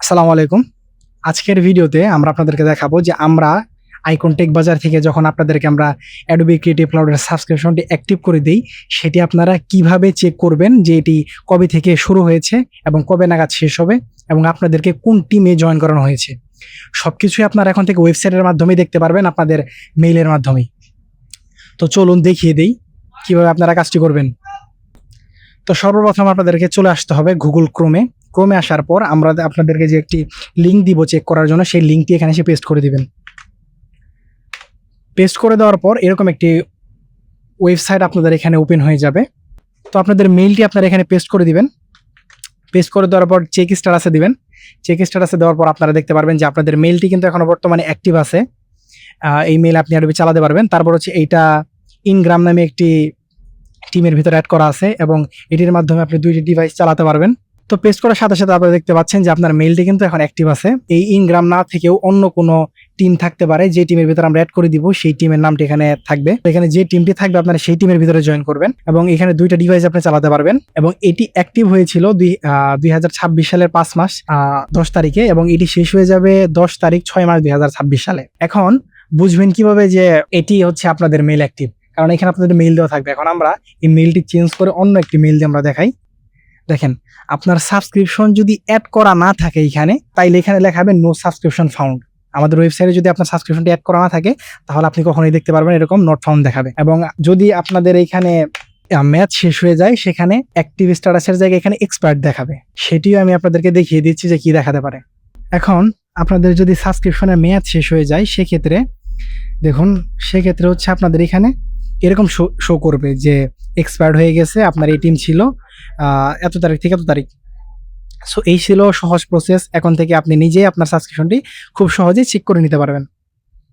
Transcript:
আসসালামু আলাইকুম। আজকের ভিডিওতে আমরা আপনাদেরকে দেখাবো যে আমরা আইকন টেক বাজার থেকে যখন আপনাদেরকে আমরা অ্যাডোবি ক্রিয়েটিভ ক্লাউডের সাবস্ক্রিপশনটি অ্যাক্টিভ করে দেই, সেটি আপনারা কিভাবে চেক করবেন যে এটি কবে থেকে শুরু হয়েছে এবং কবে নাগাদ শেষ হবে এবং আপনাদেরকে কোন টিমে জয়েন করানো হয়েছে। সবকিছুই আপনারা এখন থেকে ওয়েবসাইটের মাধ্যমেই দেখতে পারবেন, আপনাদের মেইলের মাধ্যমেই। তো চলুন দেখিয়ে দেই কিভাবে আপনারা কাজটি করবেন। তো সর্বপ্রথম আপনাদেরকে চলে আসতে হবে গুগল ক্রোমে আসার পর আমরা আপনাদেরকে যে একটি লিঙ্ক দিব চেক করার জন্য, সেই লিঙ্কটি এখানে এসে পেস্ট করে দিবেন। পেস্ট করে দেওয়ার পর এরকম একটি ওয়েবসাইট আপনাদের এখানে ওপেন হয়ে যাবে। তো আপনাদের মেইলটি আপনারা এখানে পেস্ট করে দিবেন। পেস্ট করে দেওয়ার পর চেক স্ট্যাটাসে দিবেন। চেক স্ট্যাটাসে দেওয়ার পর আপনারা দেখতে পারবেন যে আপনাদের মেইলটি কিন্তু এখনো বর্তমানে অ্যাক্টিভ আছে। এই মেইল আপনি অ্যাডোবি চালাতে পারবেন। তারপর হচ্ছে এইটা ইনগ্রাম নামে একটি টিমের ভিতরে অ্যাড করা আছে এবং এটির মাধ্যমে আপনি 2টি ডিভাইস চালাতে পারবেন। তো পেস্ট করার সাথে সাথে আপনারা দেখতে পাচ্ছেন যে আপনার মেইলটি কিন্তু এখন অ্যাক্টিভ আছে। এই ইনগ্রাম না থেকেও অন্য কোনো টিম থাকতে পারে, যে টিমের ভিতরে আমরা অ্যাড করে দিব সেই টিমের নামটি এখানে থাকবে। এখানে যে টিমটি থাকবে আপনারা সেই টিমের ভিতরে জয়েন করবেন এবং এখানে 2টা ডিভাইস আপনি চালাতে পারবেন। এবং এটি অ্যাক্টিভ হয়েছিল 2026 সালের 5 মাস 10 তারিখে এবং এটি শেষ হয়ে যাবে 10 তারিখ 6 মাস 2026 সালে। এখন বুঝবেন কিভাবে যে এটি হচ্ছে আপনাদের মেইল অ্যাক্টিভ, কারণ এখানে আপনাদের মেইল দেওয়া থাকবে। এখন আমরা এই মেইলটি চেঞ্জ করে অন্য একটি মেইল দিয়ে আমরা দেখাই। দেখেন, আপনার সাবস্ক্রিপশন যদি অ্যাড করা না থাকে এখানে, তাইলে এখানে লেখাবে নো সাবস্ক্রিপশন ফাউন্ড। আমাদের ওয়েবসাইটে যদি আপনার সাবস্ক্রিপশনটি অ্যাড করা না থাকে, তাহলে আপনি কখনোই দেখতে পারবেন এরকম নট ফাউন্ড দেখাবে। এবং যদি আপনাদের এখানে ম্যাচ শেষ হয়ে যায়, সেখানে অ্যাক্টিভ স্ট্যাটাসের জায়গায় এখানে এক্সপায়ার্ড দেখাবে। সেটিও আমি আপনাদেরকে দেখিয়ে দিচ্ছি যে কি দেখাতে পারে। এখন আপনাদের যদি সাবস্ক্রিপশনের মেয়াদ শেষ হয়ে যায়, সেক্ষেত্রে দেখুন, সেক্ষেত্রে হচ্ছে আপনাদের এখানে এরকম শো করবে যে এক্সপায়ার্ড হয়ে গেছে, আপনার এই টিম ছিল এত তারিখ থেকে এত তারিখ। সো এই ছিল সহজ প্রসেস। এখন থেকে আপনি নিজেই আপনার সাবস্ক্রিপশনটি খুব সহজেই চেক করে নিতে পারবেন।